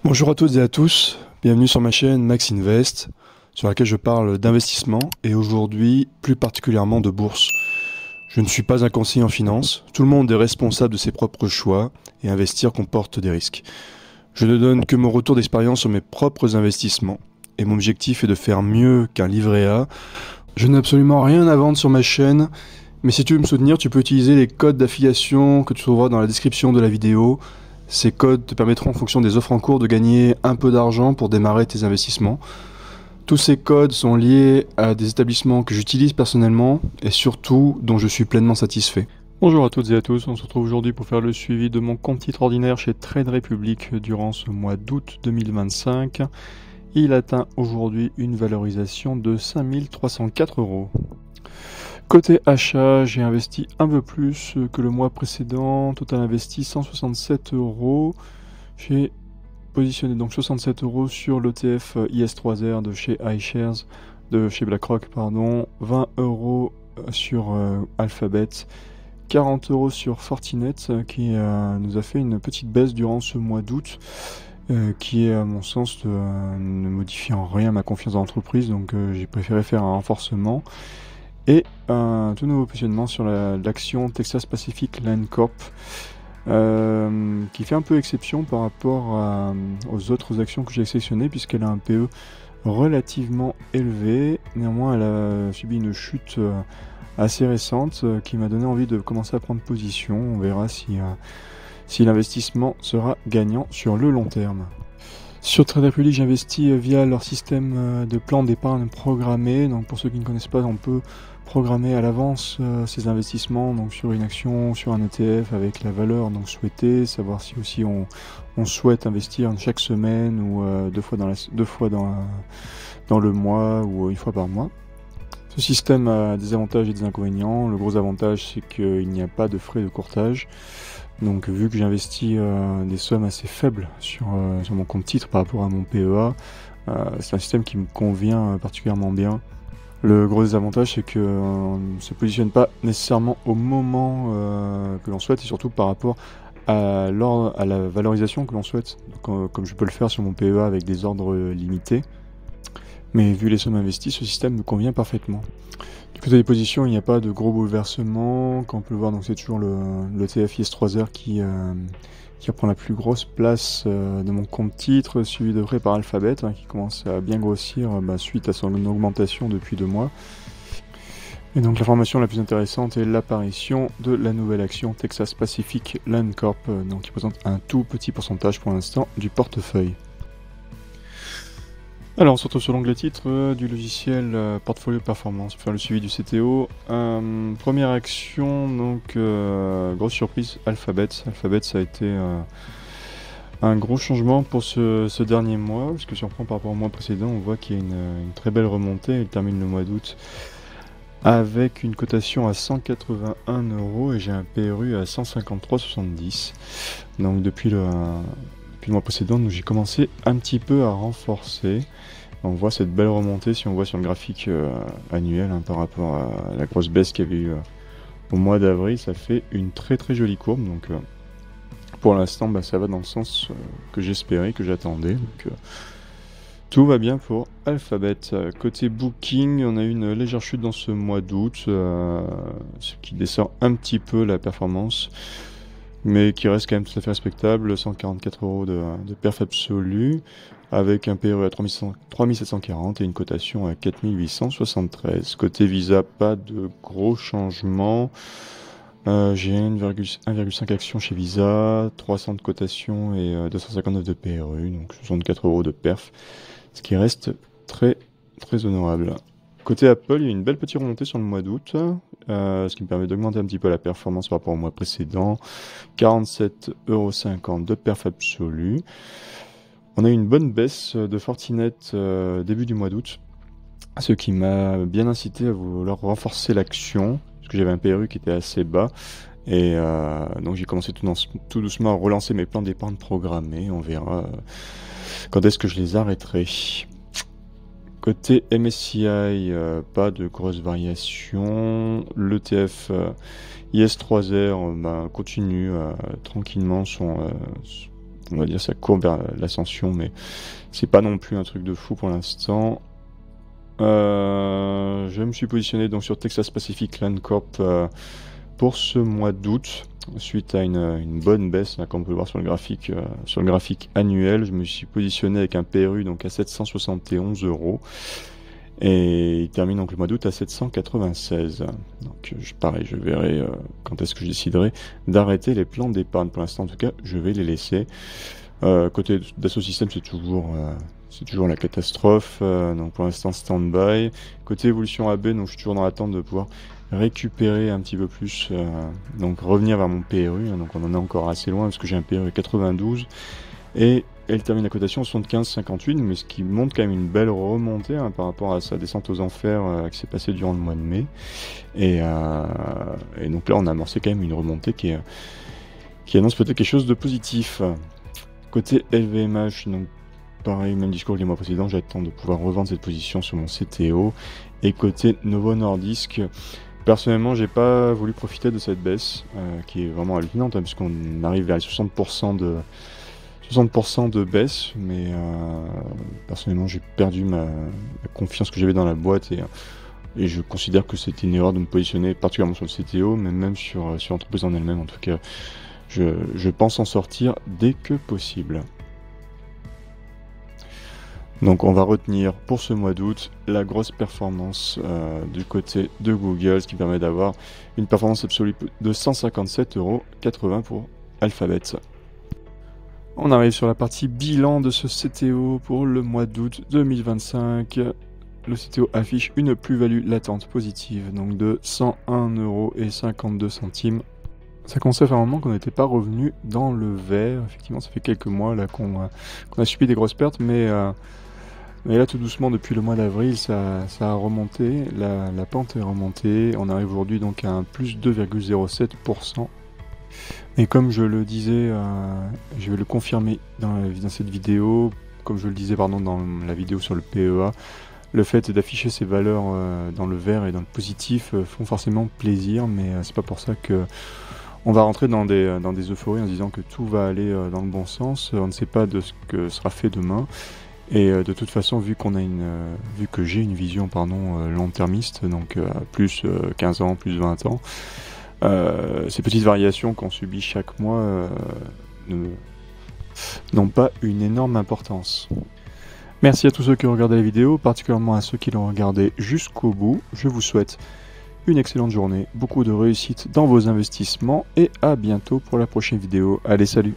Bonjour à toutes et à tous, bienvenue sur ma chaîne Max Invest, sur laquelle je parle d'investissement et aujourd'hui plus particulièrement de bourse. Je ne suis pas un conseiller en finance, tout le monde est responsable de ses propres choix et investir comporte des risques. Je ne donne que mon retour d'expérience sur mes propres investissements et mon objectif est de faire mieux qu'un livret A. Je n'ai absolument rien à vendre sur ma chaîne, mais si tu veux me soutenir, tu peux utiliser les codes d'affiliation que tu trouveras dans la description de la vidéo. Ces codes te permettront en fonction des offres en cours de gagner un peu d'argent pour démarrer tes investissements. Tous ces codes sont liés à des établissements que j'utilise personnellement et surtout dont je suis pleinement satisfait. Bonjour à toutes et à tous, on se retrouve aujourd'hui pour faire le suivi de mon compte titre ordinaire chez Trade Republic durant ce mois d'août 2025. Il atteint aujourd'hui une valorisation de 5304 €. Côté achat, j'ai investi un peu plus que le mois précédent, total investi 167 €. J'ai positionné donc 67 € sur l'ETF IS3R de chez iShares, de chez BlackRock, pardon, 20 € sur Alphabet, 40 € sur Fortinet qui nous a fait une petite baisse durant ce mois d'août. Qui est à mon sens ne modifie en rien ma confiance dans l'entreprise, donc j'ai préféré faire un renforcement. Et un tout nouveau positionnement sur l'action Texas Pacific Land Corp, qui fait un peu exception par rapport aux autres actions que j'ai sélectionnées, puisqu'elle a un PE relativement élevé. Néanmoins, elle a subi une chute assez récente qui m'a donné envie de commencer à prendre position. On verra si l'investissement sera gagnant sur le long terme. Sur Trade Republic, j'investis via leur système de plan d'épargne programmé. Donc pour ceux qui ne connaissent pas, on peut programmer à l'avance ses investissements, donc sur une action, sur un ETF avec la valeur donc souhaitée, savoir si aussi on souhaite investir chaque semaine ou deux fois dans le mois ou une fois par mois. Ce système a des avantages et des inconvénients. Le gros avantage, c'est qu'il n'y a pas de frais de courtage. Donc vu que j'investis des sommes assez faibles sur mon compte titre par rapport à mon PEA, c'est un système qui me convient particulièrement bien. Le gros désavantage, c'est qu'on ne se positionne pas nécessairement au moment que l'on souhaite et surtout par rapport à la valorisation que l'on souhaite. Donc, comme je peux le faire sur mon PEA avec des ordres limités. Mais vu les sommes investies, ce système me convient parfaitement. Du côté des positions, il n'y a pas de gros bouleversements. Comme on peut le voir, donc c'est toujours le TF IS3R qui reprend la plus grosse place de mon compte titre, suivi de près par Alphabet, qui commence à bien grossir suite à son augmentation depuis 2 mois. Et donc l'information la plus intéressante est l'apparition de la nouvelle action Texas Pacific Land Corp, donc qui présente un tout petit pourcentage pour l'instant du portefeuille. Alors on se retrouve sur l'onglet titre du logiciel Portfolio Performance pour faire le suivi du CTO. Première action, donc grosse surprise, Alphabet. Alphabet, ça a été un gros changement pour ce dernier mois, parce que si on prend par rapport au mois précédent, on voit qu'il y a une très belle remontée. Il termine le mois d'août avec une cotation à 181 € et j'ai un PRU à 153,70. Donc depuis le mois précédent, j'ai commencé un petit peu à renforcer. On voit cette belle remontée si on voit sur le graphique annuel par rapport à la grosse baisse qu'il y avait eu au mois d'avril. Ça fait une très très jolie courbe. Donc pour l'instant, ça va dans le sens que j'espérais, que j'attendais. Donc tout va bien pour Alphabet. Côté Booking, on a eu une légère chute dans ce mois d'août, ce qui descend un petit peu la performance, mais qui reste quand même tout à fait respectable, 144 € de perf absolu, avec un PRE à 3740 et une cotation à 4873. Côté Visa, pas de gros changements. J'ai 1,5 actions chez Visa, 300 de cotation et 259 de PRU, donc 64 € de perf, ce qui reste très très honorable. Côté Apple, il y a une belle petite remontée sur le mois d'août, ce qui me permet d'augmenter un petit peu la performance par rapport au mois précédent. 47,50 € de perf absolu. On a eu une bonne baisse de Fortinet début du mois d'août, ce qui m'a bien incité à vouloir renforcer l'action, parce que j'avais un PRU qui était assez bas. Et donc j'ai commencé tout doucement à relancer mes plans d'épargne programmés. On verra quand est-ce que je les arrêterai. Côté MSCI, pas de grosses variations. L'ETF IS3R continue tranquillement on va dire, ça courbe vers l'ascension, mais c'est pas non plus un truc de fou pour l'instant. Je me suis positionné donc sur Texas Pacific Land Corp pour ce mois d'août, suite à une bonne baisse, là, comme on peut le voir sur le graphique annuel. Je me suis positionné avec un PRU donc à 771 €. Et il termine donc le mois d'août à 796. Donc pareil, je verrai quand est-ce que je déciderai d'arrêter les plans d'épargne. Pour l'instant, en tout cas, je vais les laisser. Côté Dassault Systèmes, c'est toujours la catastrophe. Donc pour l'instant, stand-by. Côté évolution AB, donc je suis toujours dans l'attente de pouvoir récupérer un petit peu plus, donc revenir vers mon PRU. Donc on en est encore assez loin parce que j'ai un PRU 92 et elle termine la cotation à 75,58, mais ce qui montre quand même une belle remontée par rapport à sa descente aux enfers qui s'est passée durant le mois de mai. Et donc là, on a amorcé quand même une remontée qui annonce peut-être quelque chose de positif. Côté LVMH, donc pareil, même discours que les mois précédents, j'attends de pouvoir revendre cette position sur mon CTO. Et côté Novo Nordisk, personnellement, j'ai pas voulu profiter de cette baisse qui est vraiment hallucinante, puisqu'on arrive vers les 60% de baisse, mais personnellement j'ai perdu la confiance que j'avais dans la boîte et je considère que c'était une erreur de me positionner particulièrement sur le CTO, mais même sur l'entreprise en elle-même. En tout cas, je pense en sortir dès que possible. Donc on va retenir pour ce mois d'août la grosse performance du côté de Google, ce qui permet d'avoir une performance absolue de 157,80 € pour Alphabet. On arrive sur la partie bilan de ce CTO pour le mois d'août 2025. Le CTO affiche une plus-value latente positive, donc de 101,52 €. Ça commence à faire un moment qu'on n'était pas revenu dans le vert. Effectivement, ça fait quelques mois là qu'on a subi des grosses pertes, mais là tout doucement depuis le mois d'avril, ça a remonté, la pente est remontée. On arrive aujourd'hui donc à un plus 2,07%. Et comme je le disais, je vais le confirmer dans cette vidéo, comme je le disais dans la vidéo sur le PEA, le fait d'afficher ces valeurs dans le vert et dans le positif font forcément plaisir, mais c'est pas pour ça que on va rentrer dans des euphories en se disant que tout va aller dans le bon sens. On ne sait pas de ce que sera fait demain. Et de toute façon, vu que j'ai une vision long-termiste, donc plus 15 ans, plus 20 ans, ces petites variations qu'on subit chaque mois n'ont pas une énorme importance. Merci à tous ceux qui ont regardé la vidéo, particulièrement à ceux qui l'ont regardé jusqu'au bout. Je vous souhaite une excellente journée, beaucoup de réussite dans vos investissements et à bientôt pour la prochaine vidéo. Allez, salut!